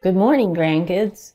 Good morning, grandkids.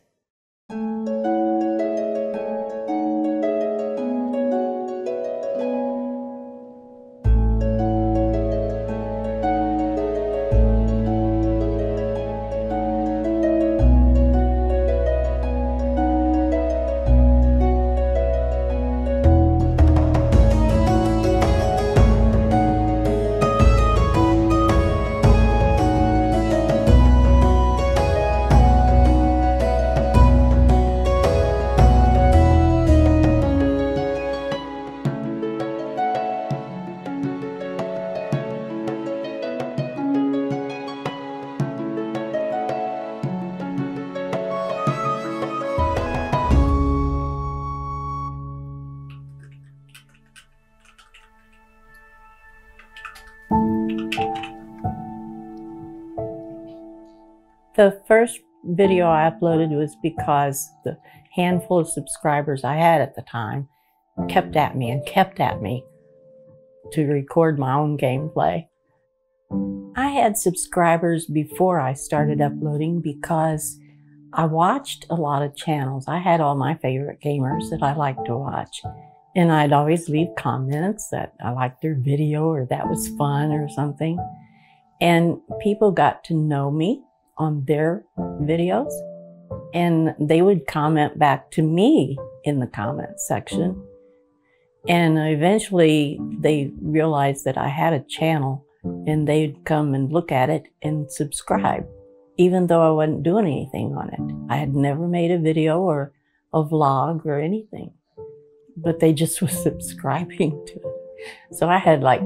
The first video I uploaded was because the handful of subscribers I had at the time kept at me to record my own gameplay. I had subscribers before I started uploading because I watched a lot of channels. I had all my favorite gamers that I liked to watch, and I'd always leave comments that I liked their video or that was fun or something. And people got to know me on their videos, and they would comment back to me in the comment section. And eventually they realized that I had a channel, and they'd come and look at it and subscribe, even though I wasn't doing anything on it. I had never made a video or a vlog or anything, but they just were subscribing to it. So I had like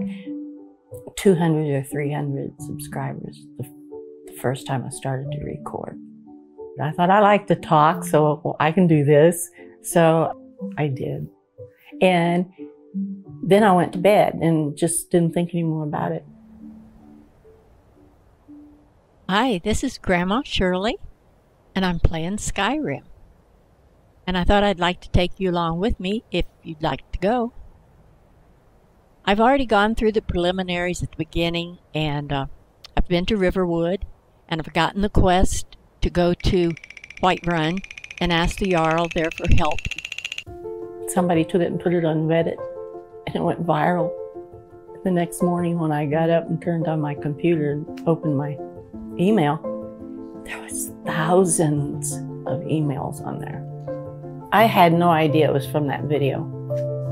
200 or 300 subscribers the first time I started to record. I thought I like to talk, so I can do this. So I did. And then I went to bed and just didn't think any more about it. Hi, this is Grandma Shirley, and I'm playing Skyrim. And I thought I'd like to take you along with me if you'd like to go. I've already gone through the preliminaries at the beginning, and I've been to Riverwood, and I've gotten the quest to go to Whiterun and ask the Jarl there for help. Somebody took it and put it on Reddit, and it went viral. The next morning when I got up and turned on my computer and opened my email, there was thousands of emails on there. I had no idea it was from that video.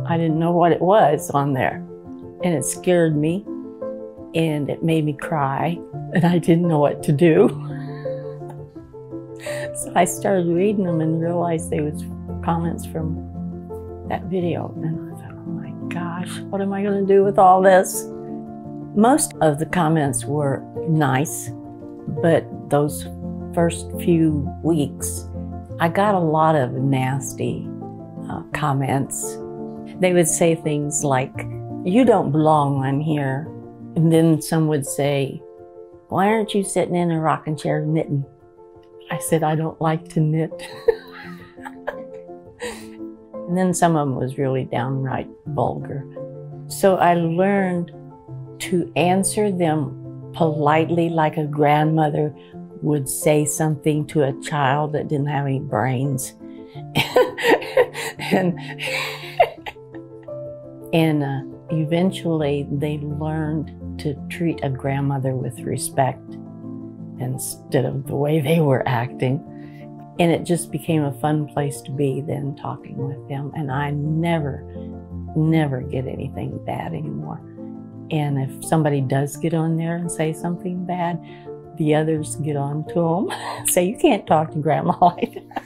I didn't know what it was on there, and it scared me, and it made me cry, and I didn't know what to do. So I started reading them and realized they was comments from that video. And I thought, oh my gosh, what am I going to do with all this? Most of the comments were nice, but those first few weeks, I got a lot of nasty comments. They would say things like, "You don't belong on here." And then some would say, "Why aren't you sitting in a rocking chair knitting?" I said, "I don't like to knit." And then some of them was really downright vulgar. So I learned to answer them politely, like a grandmother would say something to a child that didn't have any brains. and eventually they learned to treat a grandmother with respect instead of the way they were acting. And it just became a fun place to be then, talking with them. And I never get anything bad anymore. And if somebody does get on there and say something bad, the others get on to them. Say, "You can't talk to Grandma like that."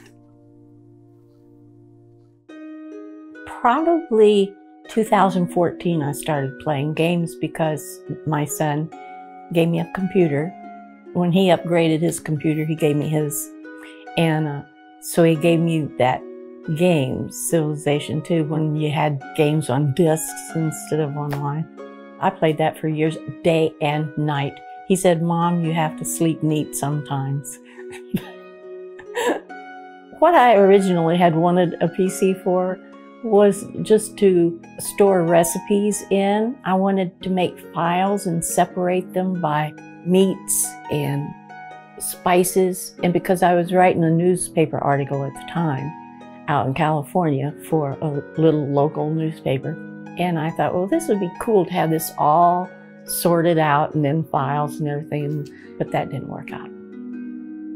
Probably 2014 I started playing games because my son gave me a computer. When he upgraded his computer, he gave me his. And so he gave me that game, Civilization 2, when you had games on discs instead of online. I played that for years, day and night. He said, "Mom, you have to sleep neat sometimes." What I originally had wanted a PC for was just to store recipes in. I wanted to make files and separate them by meats and spices, and because I was writing a newspaper article at the time out in California for a little local newspaper, and I thought, well, this would be cool to have this all sorted out and in files and everything, but that didn't work out.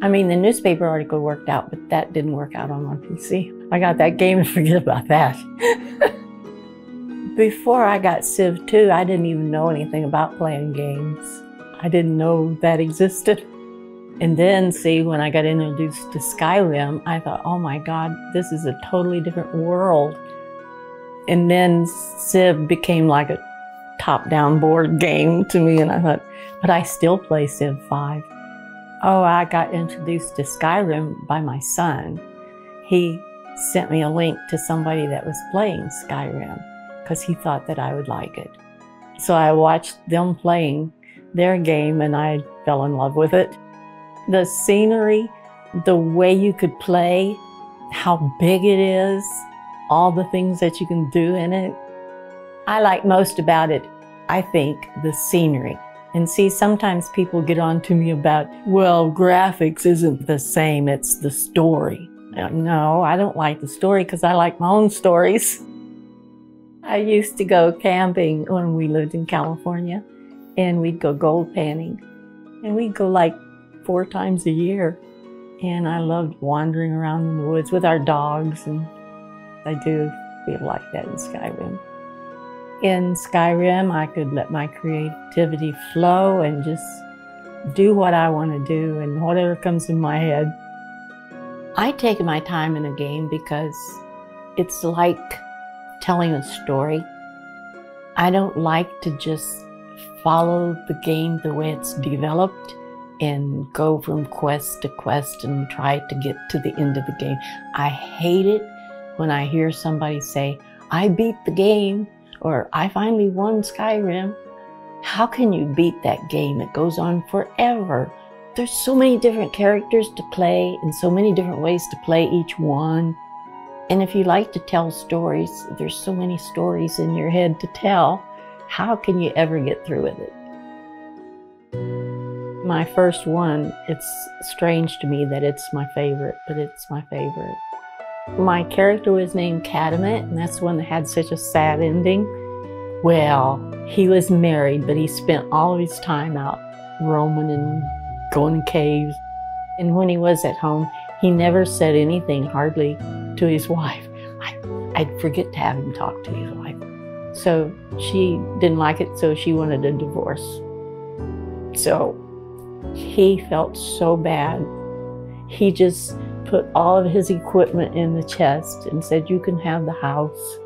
I mean, the newspaper article worked out, but that didn't work out on my PC. I got that game and forget about that. Before I got Civ 2, I didn't even know anything about playing games. I didn't know that existed. And then, see, when I got introduced to Skyrim, I thought, oh my God, this is a totally different world. And then Civ became like a top-down board game to me, and I thought, but I still play Civ 5. Oh, I got introduced to Skyrim by my son. He sent me a link to somebody that was playing Skyrim because he thought that I would like it. So I watched them playing their game and I fell in love with it. The scenery, the way you could play, how big it is, all the things that you can do in it. I like most about it, I think, the scenery. And see, sometimes people get on to me about, well, graphics isn't the same, it's the story. No, I don't like the story because I like my own stories. I used to go camping when we lived in California, and we'd go gold panning. And we'd go like 4 times a year. And I loved wandering around in the woods with our dogs, and I do feel like that in Skyrim. In Skyrim, I could let my creativity flow and just do what I want to do and whatever comes in my head. I take my time in a game because it's like telling a story. I don't like to just follow the game the way it's developed and go from quest to quest and try to get to the end of the game. I hate it when I hear somebody say, I beat the game, or I finally won Skyrim. How can you beat that game? It goes on forever. There's so many different characters to play and so many different ways to play each one. And if you like to tell stories, there's so many stories in your head to tell. How can you ever get through with it? My first one, it's strange to me that it's my favorite, but it's my favorite. My character was named Gameumentary, and that's the one that had such a sad ending. Well, he was married, but he spent all of his time out roaming and going in caves. And when he was at home, he never said anything hardly to his wife. I'd forget to have him talk to his wife. So she didn't like it, so she wanted a divorce. So he felt so bad. He just put all of his equipment in the chest and said, you can have the house.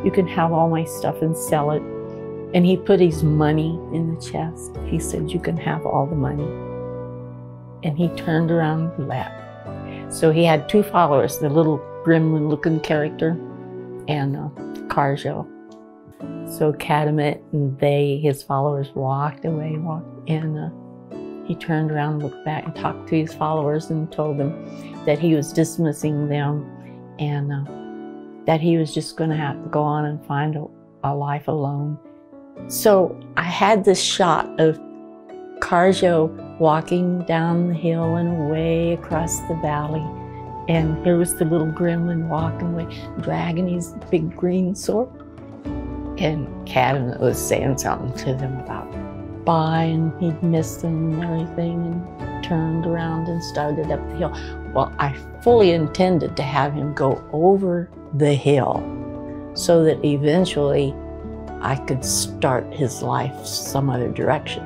You can have all my stuff and sell it. And he put his money in the chest. He said, you can have all the money. And he turned around and left. So he had 2 followers, the little gremlin-looking character and Carjo. So Gameumentary and his followers, walked away, and he turned around and looked back and talked to his followers and told them that he was dismissing them and that he was just going to have to go on and find a life alone. So I had this shot of Carjo walking down the hill and away across the valley, and here was the little gremlin walking away, dragging his big green sword. And Gameumentary was saying something to them about bye, and he'd missed them and everything, and turned around and started up the hill. Well, I fully intended to have him go over the hill so that eventually I could start his life some other direction.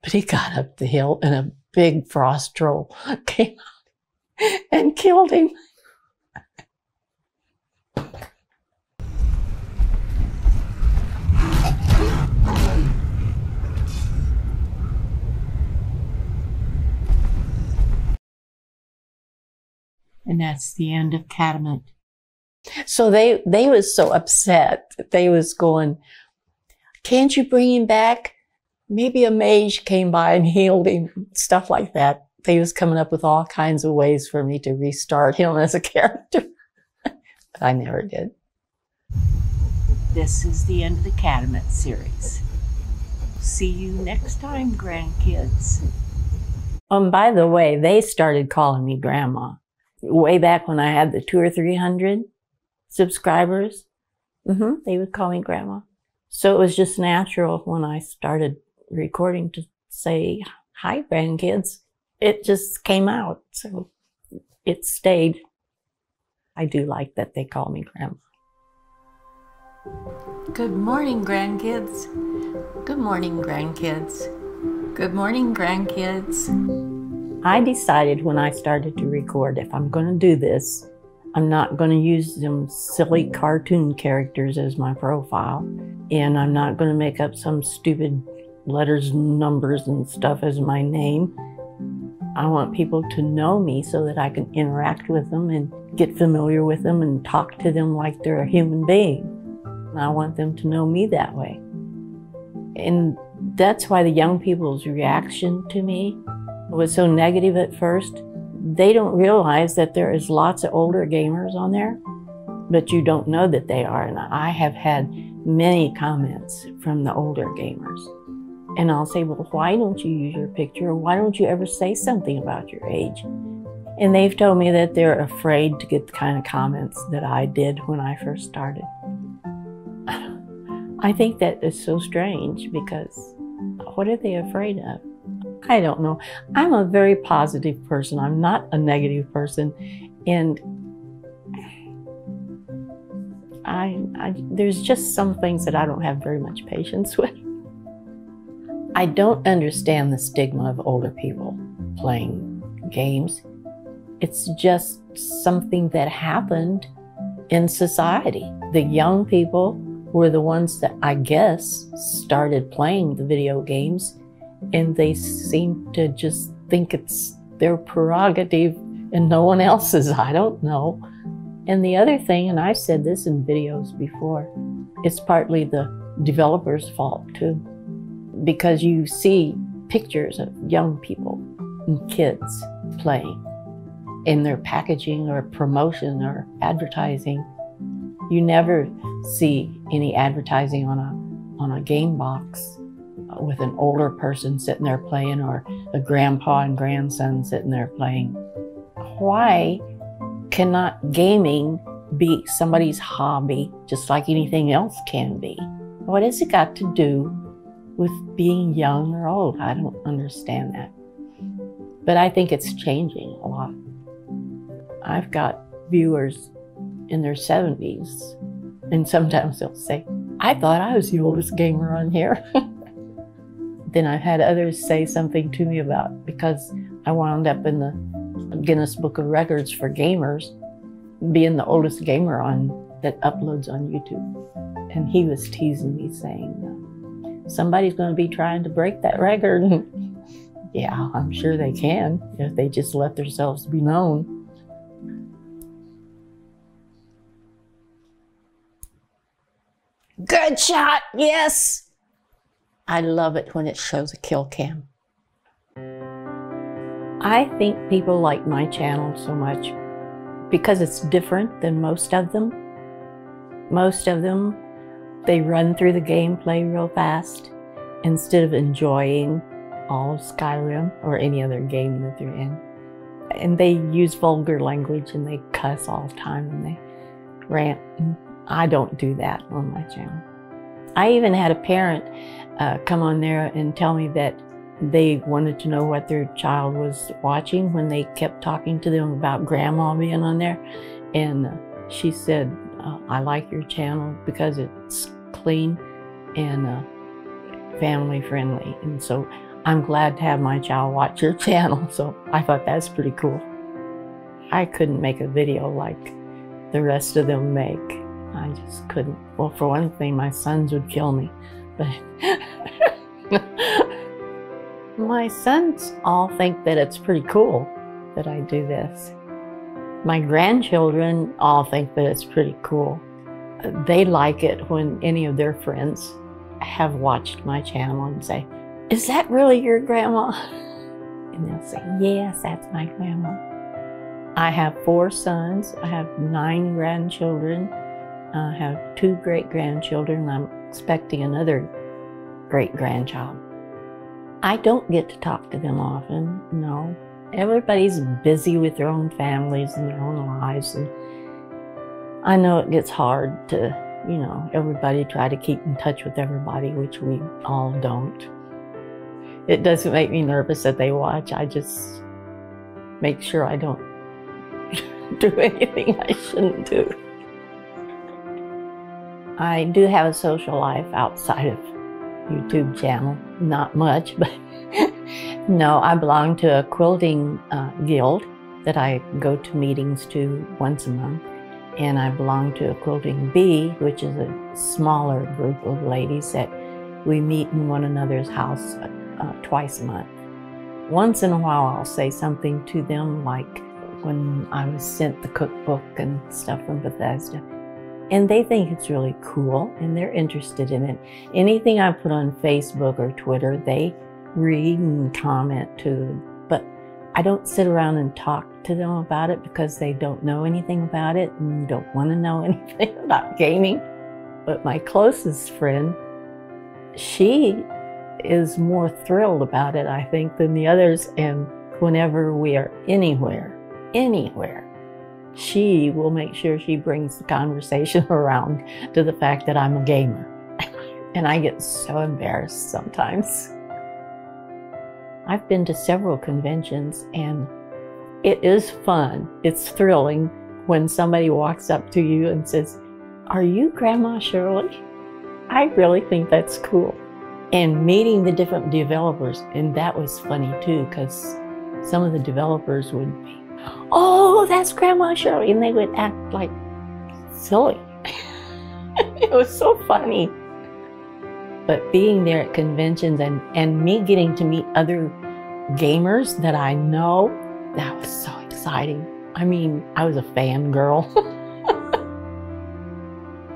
But he got up the hill and a big frost troll came out and killed him. And that's the end of Gameumentary. So they was so upset that they was going, can't you bring him back? Maybe a mage came by and healed him, stuff like that. They was coming up with all kinds of ways for me to restart him as a character. But I never did. This is the end of the Gameumentary series. See you next time, grandkids. By the way, they started calling me Grandma. Way back when I had the 200 or 300 subscribers, they would call me Grandma. So it was just natural when I started recording to say, hi, grandkids. It just came out, so it stayed. I do like that they call me Grandma. Good morning, grandkids. Good morning, grandkids. Good morning, grandkids. I decided when I started to record, if I'm going to do this, I'm not going to use them silly cartoon characters as my profile, and I'm not going to make up some stupid letters and numbers and stuff as my name. I want people to know me so that I can interact with them and get familiar with them and talk to them like they're a human being. I want them to know me that way. And that's why the young people's reaction to me was so negative at first. They don't realize that there is lots of older gamers on there, but you don't know that they are. And I have had many comments from the older gamers. And I'll say, well, why don't you use your picture? Or why don't you ever say something about your age? And they've told me that they're afraid to get the kind of comments that I did when I first started. I think that is so strange, because what are they afraid of? I don't know. I'm a very positive person. I'm not a negative person. And there's just some things that I don't have very much patience with. I don't understand the stigma of older people playing games. It's just something that happened in society. The young people were the ones that, I guess, started playing the video games, and they seem to just think it's their prerogative and no one else's. I don't know. And the other thing, and I've said this in videos before, it's partly the developer's fault too, because you see pictures of young people and kids playing in their packaging or promotion or advertising. You never see any advertising on a game box with an older person sitting there playing, or a grandpa and grandson sitting there playing. Why cannot gaming be somebody's hobby just like anything else can be? What has it got to do with being young or old? I don't understand that. But I think it's changing a lot. I've got viewers in their 70s, and sometimes they'll say, I thought I was the oldest gamer on here. Then I've had others say something to me about, because I wound up in the Guinness Book of Records for gamers, being the oldest gamer that uploads on YouTube. And he was teasing me, saying, somebody's going to be trying to break that record. Yeah, I'm sure they can, if they just let themselves be known. Good shot, yes! I love it when it shows a kill cam. I think people like my channel so much because it's different than most of them. Most of them, they run through the gameplay real fast instead of enjoying all of Skyrim or any other game that they're in. And they use vulgar language and they cuss all the time and they rant. I don't do that on my channel. I even had a parent come on there and tell me that they wanted to know what their child was watching when they kept talking to them about grandma being on there. And she said, I like your channel because it's clean and family friendly. And so I'm glad to have my child watch your channel. So I thought that's pretty cool. I couldn't make a video like the rest of them make. I just couldn't. Well, for one thing, my sons would kill me. But my sons all think that it's pretty cool that I do this. My grandchildren all think that it's pretty cool. They like it when any of their friends have watched my channel and say, is that really your grandma? And they'll say, yes, that's my grandma. I have 4 sons. I have 9 grandchildren. I have 2 great-grandchildren. I'm expecting another great-grandchild. I don't get to talk to them often, no. Everybody's busy with their own families and their own lives, and I know it gets hard to, everybody try to keep in touch with everybody, which we all don't. It doesn't make me nervous that they watch. I just make sure I don't do anything I shouldn't do. I do have a social life outside of YouTube channel. Not much, but no, I belong to a quilting guild that I go to meetings to once a month. And I belong to a quilting bee, which is a smaller group of ladies that we meet in one another's house twice a month. Once in a while, I'll say something to them, like when I was sent the cookbook and stuff from Bethesda. And they think it's really cool, and they're interested in it. Anything I put on Facebook or Twitter, they read and comment too. But I don't sit around and talk to them about it because they don't know anything about it and don't want to know anything about gaming. But my closest friend, she is more thrilled about it, I think, than the others. And whenever we are anywhere, she will make sure she brings the conversation around to the fact that I'm a gamer. And I get so embarrassed sometimes. I've been to several conventions, and it is fun. It's thrilling when somebody walks up to you and says, "Are you Grandma Shirley?" I really think that's cool. And meeting the different developers, and that was funny too, because some of the developers would be, "Oh, that's Grandma Shirley," and they would act like silly. It was so funny. But being there at conventions and me getting to meet other gamers that I know, that was so exciting. I mean, I was a fangirl.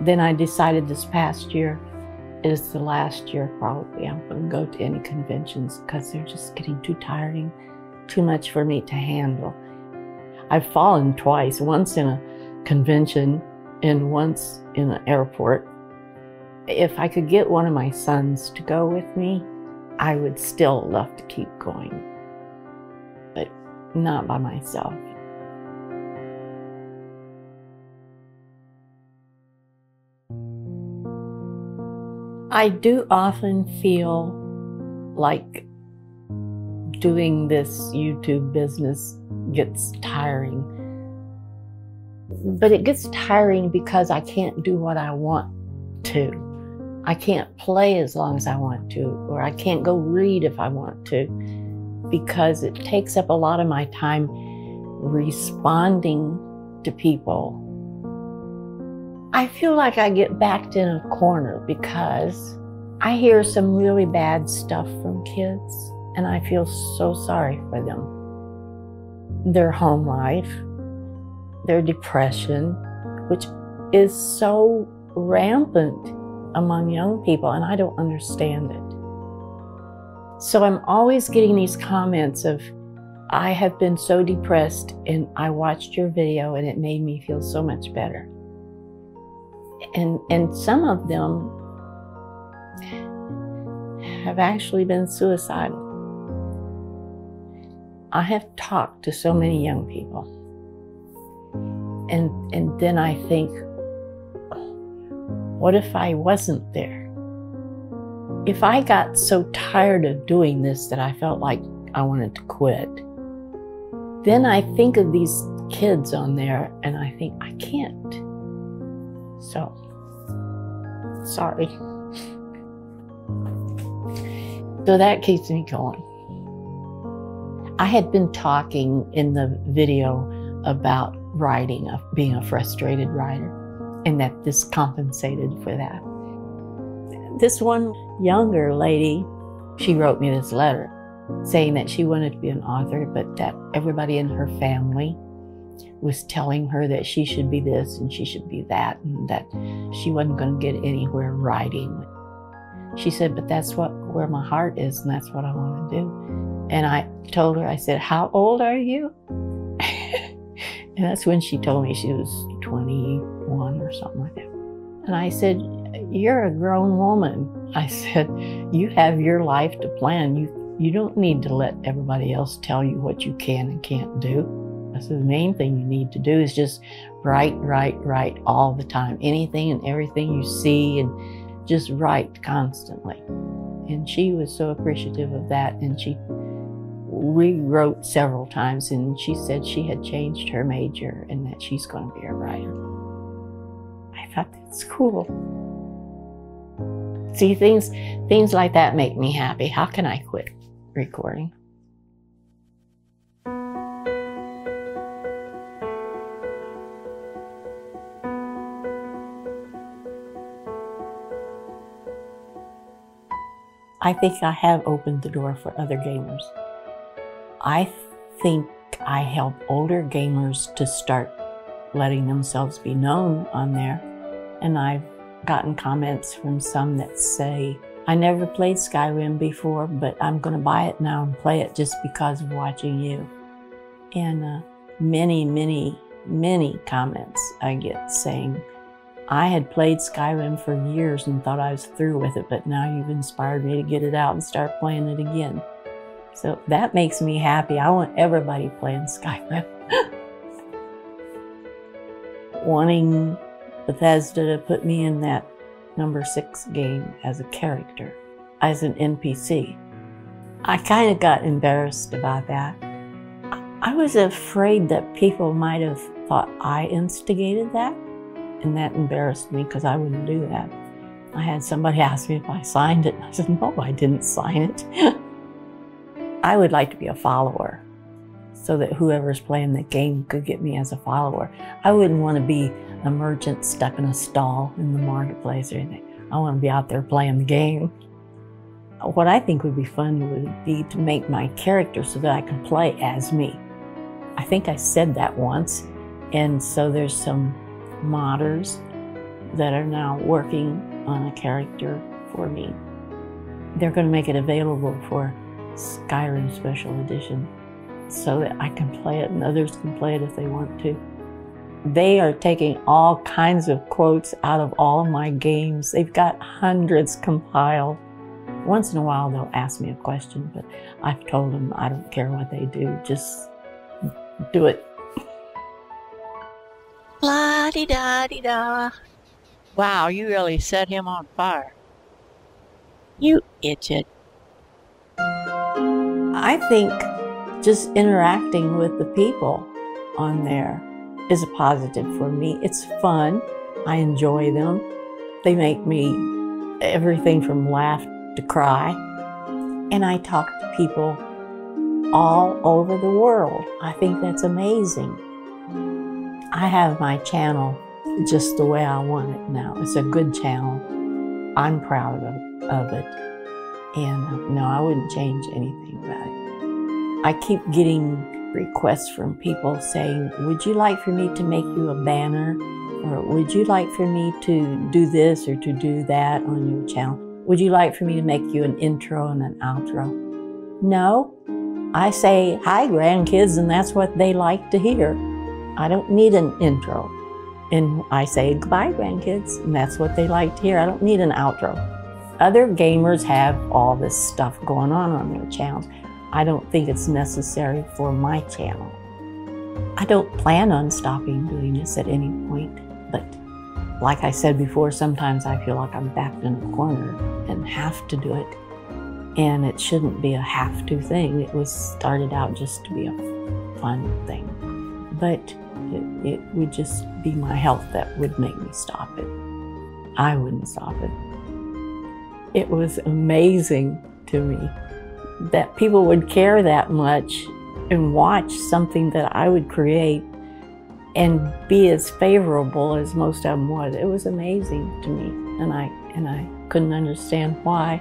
Then I decided this past year is the last year probably I'm going to go to any conventions because they're just getting too tiring, too much for me to handle. I've fallen twice, once in a convention and once in an airport. If I could get one of my sons to go with me, I would still love to keep going, but not by myself. I do often feel like doing this YouTube business gets tiring. But it gets tiring because I can't do what I want to. I can't play as long as I want to, or I can't go read if I want to, because it takes up a lot of my time responding to people. I feel like I get backed in a corner because I hear some really bad stuff from kids, and I feel so sorry for them. Their home life, their depression, which is so rampant among young people, and I don't understand it. So I'm always getting these comments of, "I have been so depressed and I watched your video and it made me feel so much better." And some of them have actually been suicidal. I have talked to so many young people, and then I think, what if I wasn't there? If I got so tired of doing this that I felt like I wanted to quit, then I think of these kids on there and I think, I can't. So, sorry. So that keeps me going. I had been talking in the video about writing, being a frustrated writer, and that this compensated for that. This one younger lady, she wrote me this letter saying that she wanted to be an author, but that everybody in her family was telling her that she should be this and she should be that, and that she wasn't going to get anywhere writing. She said, "But that's where my heart is, and that's what I want to do." And I told her, I said, "How old are you?" And that's when she told me she was 21 or something like that. And I said, "You're a grown woman." I said, "You have your life to plan. You don't need to let everybody else tell you what you can and can't do. That's the main thing you need to do is just write all the time. Anything and everything you see, and just write constantly. And she was so appreciative of that, and she rewrote several times, and she said she had changed her major and that she's going to be a writer. I thought that's cool. See, things like that make me happy. How can I quit recording? I think I have opened the door for other gamers. I think I help older gamers to start letting themselves be known on there. And I've gotten comments from some that say, I never played Skyrim before, but I'm going to buy it now and play it just because of watching you. And many comments I get saying, I had played Skyrim for years and thought I was through with it, but now you've inspired me to get it out and start playing it again. So that makes me happy. I want everybody playing Skyrim. Wanting Bethesda to put me in that number 6 game as a character, as an NPC. I kind of got embarrassed about that. I was afraid that people might have thought I instigated that. And that embarrassed me because I wouldn't do that. I had somebody ask me if I signed it, and I said, no, I didn't sign it. I would like to be a follower so that whoever's playing the game could get me as a follower. I wouldn't want to be a merchant stuck in a stall in the marketplace or anything. I want to be out there playing the game. What I think would be fun would be to make my character so that I can play as me. I think I said that once, and so there's some modders that are now working on a character for me. They're going to make it available for Skyrim Special Edition so that I can play it and others can play it if they want to. They are taking all kinds of quotes out of all of my games. They've got hundreds compiled. Once in a while they'll ask me a question, but I've told them I don't care what they do, just do it. La-di-da-di-da. Wow, you really set him on fire. You idiot. I think just interacting with the people on there is a positive for me. It's fun. I enjoy them. They make me everything from laugh to cry. And I talk to people all over the world. I think that's amazing. I have my channel just the way I want it now. It's a good channel. I'm proud of it. And no, I wouldn't change anything about it. I keep getting requests from people saying, would you like for me to make you a banner? Or would you like for me to do this or to do that on your channel? Would you like for me to make you an intro and an outro? No. I say, hi, grandkids, and that's what they like to hear. I don't need an intro. And I say, goodbye, grandkids, and that's what they like to hear. I don't need an outro. Other gamers have all this stuff going on their channels. I don't think it's necessary for my channel. I don't plan on stopping doing this at any point, but like I said before, sometimes I feel like I'm backed in a corner and have to do it. And it shouldn't be a have-to thing. It was started out just to be a fun thing. But it would just be my health that would make me stop it. I wouldn't stop it. It was amazing to me that people would care that much and watch something that I would create and be as favorable as most of them was. It was amazing to me, and I couldn't understand why.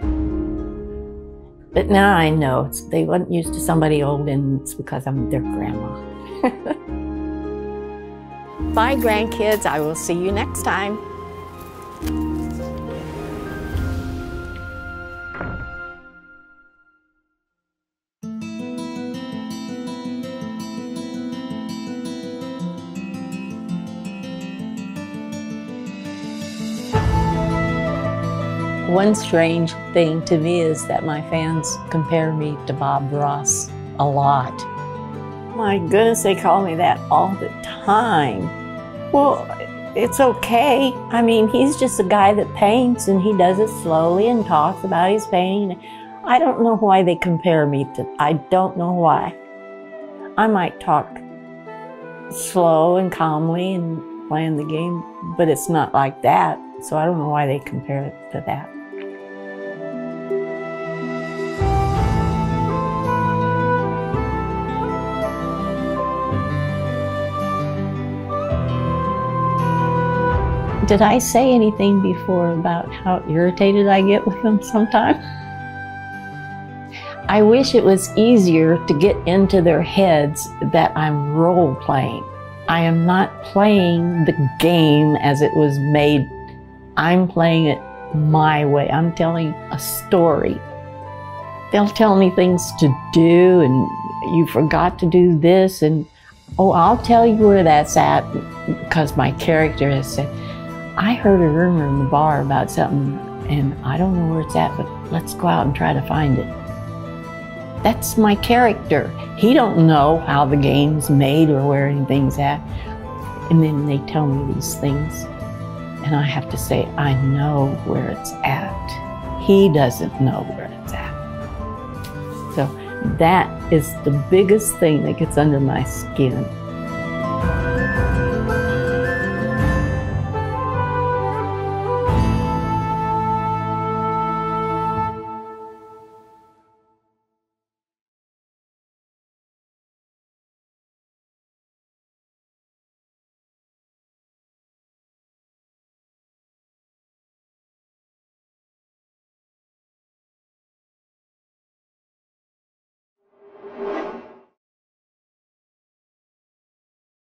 But now I know they wasn't used to somebody old, and it's because I'm their grandma. Bye, grandkids. I will see you next time. One strange thing to me is that my fans compare me to Bob Ross a lot. My goodness, they call me that all the time. Well, it's okay. I mean, he's just a guy that paints and he does it slowly and talks about his painting. I don't know why they compare me to, I don't know why. I might talk slow and calmly and playing the game, but it's not like that. So I don't know why they compare it to that. Did I say anything before about how irritated I get with them sometimes? I wish it was easier to get into their heads that I'm role-playing. I am not playing the game as it was made. I'm playing it my way. I'm telling a story. They'll tell me things to do, and you forgot to do this, and oh, I'll tell you where that's at, because my character has said, I heard a rumor in the bar about something, and I don't know where it's at, but let's go out and try to find it. That's my character. He don't know how the game's made or where anything's at. And then they tell me these things, and I have to say, I know where it's at. He doesn't know where it's at. So that is the biggest thing that gets under my skin.